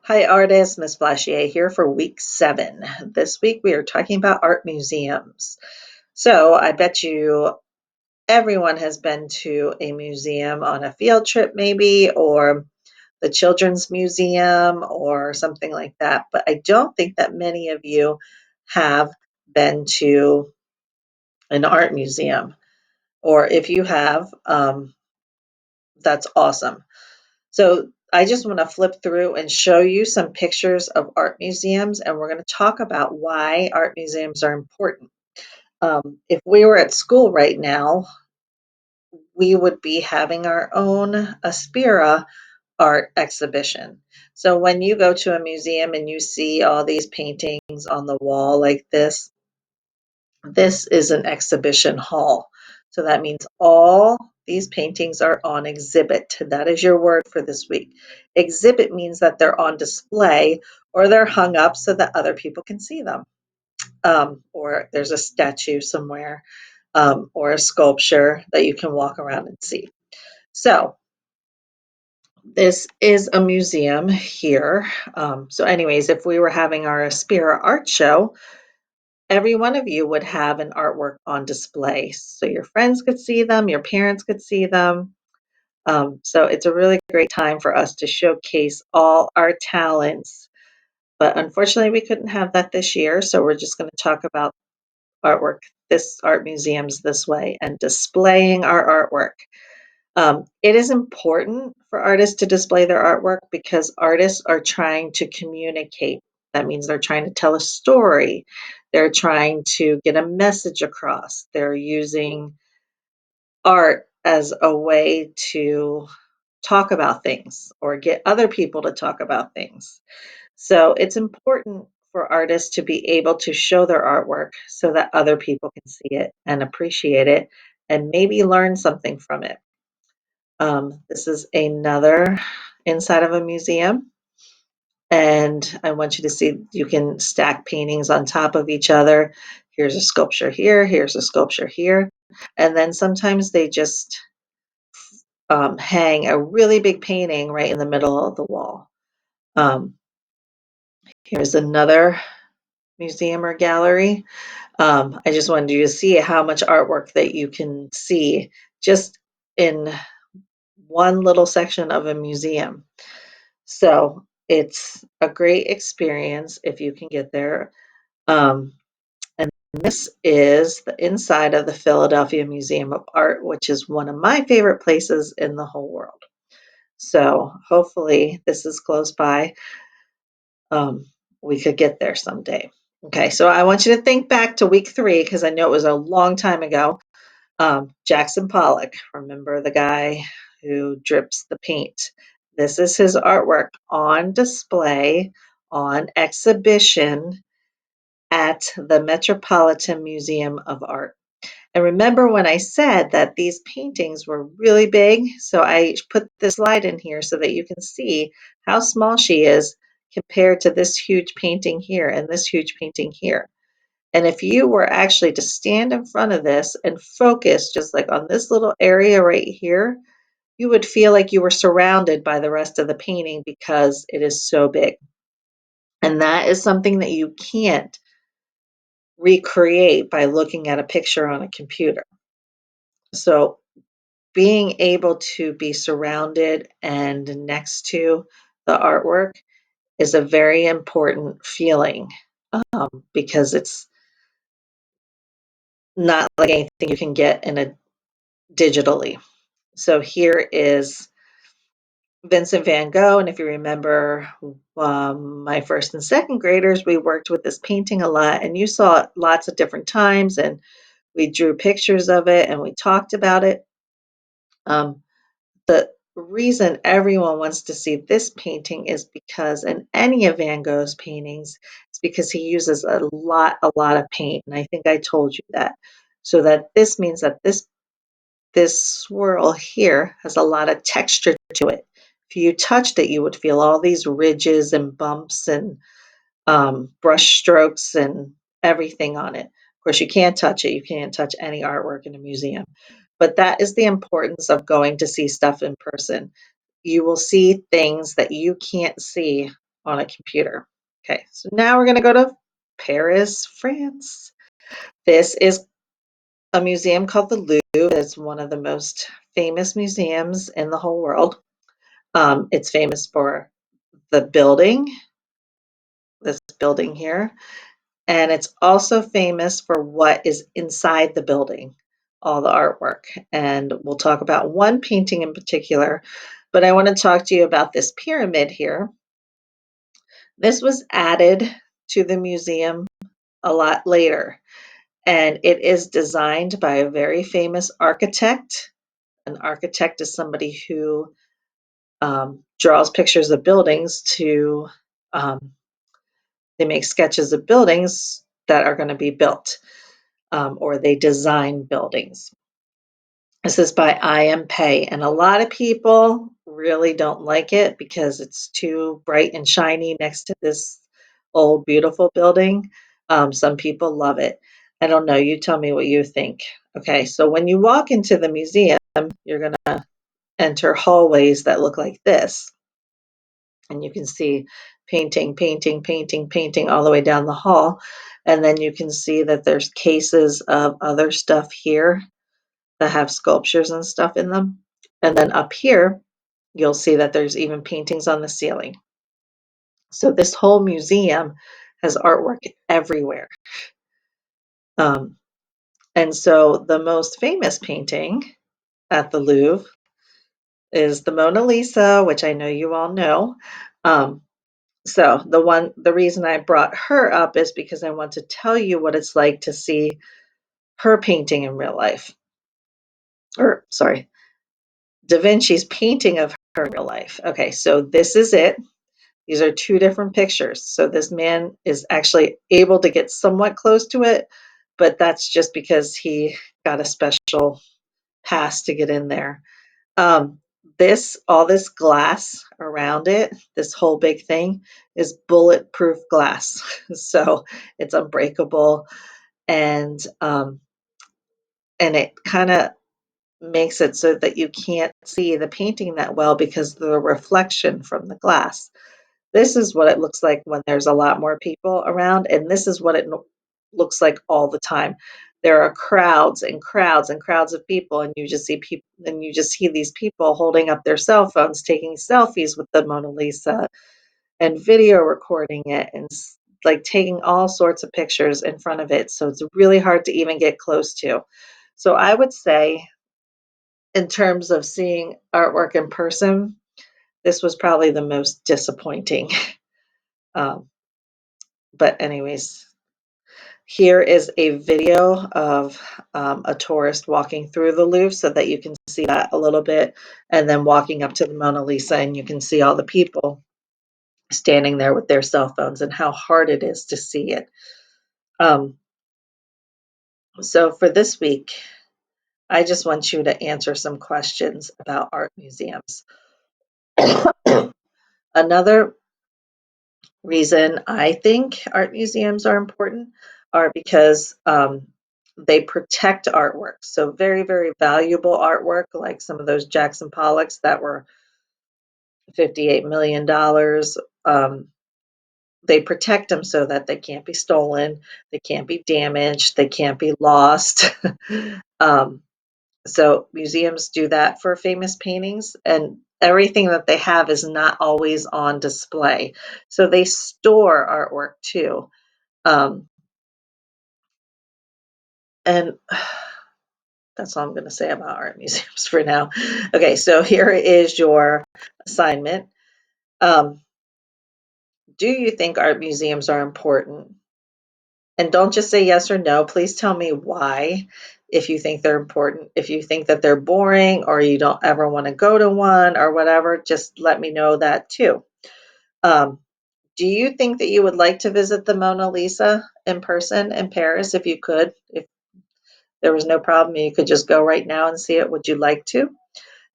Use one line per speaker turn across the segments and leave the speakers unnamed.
Hi, artists. Miss Flashier here for week 7. This week we are talking about art museums. So I bet you everyone has been to a museum on a field trip, maybe, or the Children's Museum or something like that. But I don't think that many of you have been to an art museum. Or if you have, that's awesome. So I just want to flip through and show you some pictures of art museums, and we're going to talk about why art museums are important. If we were at school right now, we would be having our own Aspira art exhibition. So when you go to a museum and you see all these paintings on the wall like this is an exhibition hall. So that means all these paintings are on exhibit. That is your word for this week. Exhibit means that they're on display or they're hung up so that other people can see them. Or there's a statue somewhere or a sculpture that you can walk around and see. So this is a museum here. Anyways, if we were having our Aspira art show, every one of you would have an artwork on display. So your friends could see them, your parents could see them. So it's a really great time for us to showcase all our talents. But unfortunately, we couldn't have that this year. So we're just going to talk about artwork, this art museums this way, and displaying our artwork. It is important for artists to display their artwork because artists are trying to communicate. That means they're trying to tell a story. They're trying to get a message across. They're using art as a way to talk about things or get other people to talk about things. So it's important for artists to be able to show their artwork so that other people can see it and appreciate it and maybe learn something from it. This is another inside of a museum. And I want you to see you can stack paintings on top of each other. Here's a sculpture here, here's a sculpture here. And then sometimes they just hang a really big painting right in the middle of the wall. Um, Here's another museum or gallery. I just wanted you to see how much artwork that you can see just in one little section of a museum. So it's a great experience if you can get there. Um, and this is the inside of the Philadelphia Museum of Art, which is one of my favorite places in the whole world. So hopefully this is close by. Um, we could get there someday. Okay, so I want you to think back to week 3 because I know it was a long time ago. Jackson Pollock, remember the guy who drips the paint? This is his artwork on display, on exhibition at the Metropolitan Museum of Art. And remember when I said that these paintings were really big? So I put this slide in here so that you can see how small she is compared to this huge painting here and this huge painting here. And if you were actually to stand in front of this and focus just like on this little area right here, you would feel like you were surrounded by the rest of the painting because it is so big. And that is something that you can't recreate by looking at a picture on a computer. So being able to be surrounded and next to the artwork is a very important feeling because it's not like anything you can get in a digitally. So here is Vincent van Gogh, and if you remember my first and second graders, we worked with this painting a lot, and you saw it lots of different times, and we drew pictures of it, and we talked about it. Um, the reason everyone wants to see this painting is because, in any of Van Gogh's paintings, it's because he uses a lot of paint, and I think I told you that. So that this means that this swirl here has a lot of texture to it. If you touched it, you would feel all these ridges and bumps and brush strokes and everything on it. Of course, you can't touch it. You can't touch any artwork in a museum. But that is the importance of going to see stuff in person. You will see things that you can't see on a computer. Okay, so now we're going to go to Paris, France. This is a museum called the Louvre. It's one of the most famous museums in the whole world. It's famous for the building, this building here, and it's also famous for what is inside the building, all the artwork. And we'll talk about one painting in particular, but I want to talk to you about this pyramid here. This was added to the museum a lot later, and it is designed by a very famous architect. An architect is somebody who draws pictures of buildings to, um, they make sketches of buildings that are going to be built, or they design buildings. This is by I.M. Pei, and a lot of people really don't like it because it's too bright and shiny next to this old, beautiful building. Some people love it. I don't know. You tell me what you think. Okay, so when you walk into the museum, you're going to enter hallways that look like this. And you can see painting, painting, painting, painting all the way down the hall. And then you can see that there's cases of other stuff here that have sculptures and stuff in them. And then up here, you'll see that there's even paintings on the ceiling. So this whole museum has artwork everywhere. Um, and so the most famous painting at the Louvre is the Mona Lisa, which I know you all know. Um, so the reason I brought her up is because I want to tell you what it's like to see her painting in real life. Or sorry, Da Vinci's painting of her in real life. Okay, so this is it. These are two different pictures. So this man is actually able to get somewhat close to it, but that's just because he got a special pass to get in there. Um, all this glass around it, this whole big thing is bulletproof glass. So it's unbreakable, and it kind of makes it so that you can't see the painting that well because of the reflection from the glass. This is what it looks like when there's a lot more people around, and this is what it looks like all the time. There are crowds and crowds and crowds of people, and you just see people, and you just see these people holding up their cell phones, taking selfies with the Mona Lisa, and video recording it, and like taking all sorts of pictures in front of it. So it's really hard to even get close to. So I would say, in terms of seeing artwork in person, this was probably the most disappointing. Um, but anyways, here is a video of a tourist walking through the Louvre so that you can see that a little bit, and then walking up to the Mona Lisa, and you can see all the people standing there with their cell phones and how hard it is to see it. Um, so for this week, I just want you to answer some questions about art museums. Another reason I think art museums are important are because they protect artwork. So very, very valuable artwork, like some of those Jackson Pollocks that were $58 million. They protect them so that they can't be stolen, they can't be damaged, they can't be lost. um, so museums do that for famous paintings, and everything that they have is not always on display. So they store artwork too. Um, and that's all I'm going to say about art museums for now. Okay, so here is your assignment. Um, do you think art museums are important? And don't just say yes or no. Please tell me why, if you think they're important. If you think that they're boring or you don't ever want to go to one or whatever, just let me know that too. Um, do you think that you would like to visit the Mona Lisa in person in Paris if you could? If there was no problem, you could just go right now and see it. Would you like to?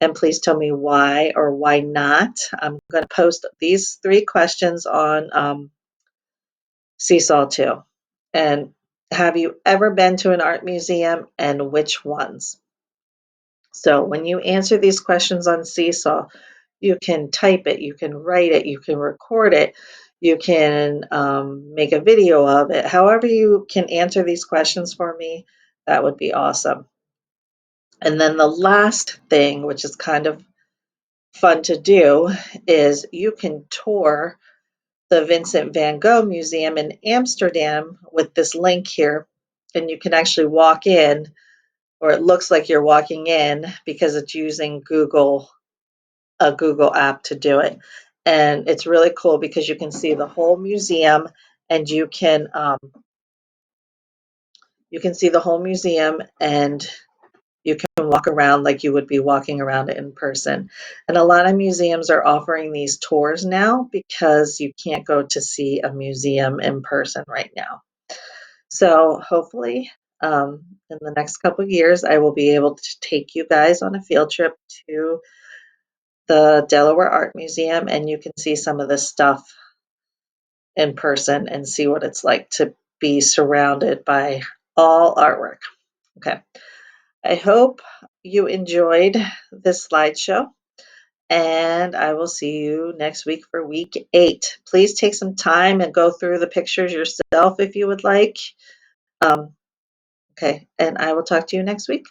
And please tell me why or why not. I'm going to post these 3 questions on Seesaw too. And have you ever been to an art museum, and which ones? So when you answer these questions on Seesaw, You can type it, you can write it, you can record it, you can make a video of it. However, you can answer these questions for me, that would be awesome. And then the last thing, which is kind of fun to do, is you can tour the Vincent van Gogh Museum in Amsterdam with this link here. And you can actually walk in, or it looks like you're walking in because it's using a Google app to do it. And it's really cool because you can see the whole museum, and you can see the whole museum, and you can walk around like you would be walking around it in person. And a lot of museums are offering these tours now because you can't go to see a museum in person right now. So hopefully, in the next couple of years, I will be able to take you guys on a field trip to the Delaware Art Museum, and you can see some of this stuff in person and see what it's like to be surrounded by all artwork. Okay. I hope you enjoyed this slideshow, and I will see you next week for week 8. Please take some time and go through the pictures yourself if you would like. Okay, and I will talk to you next week.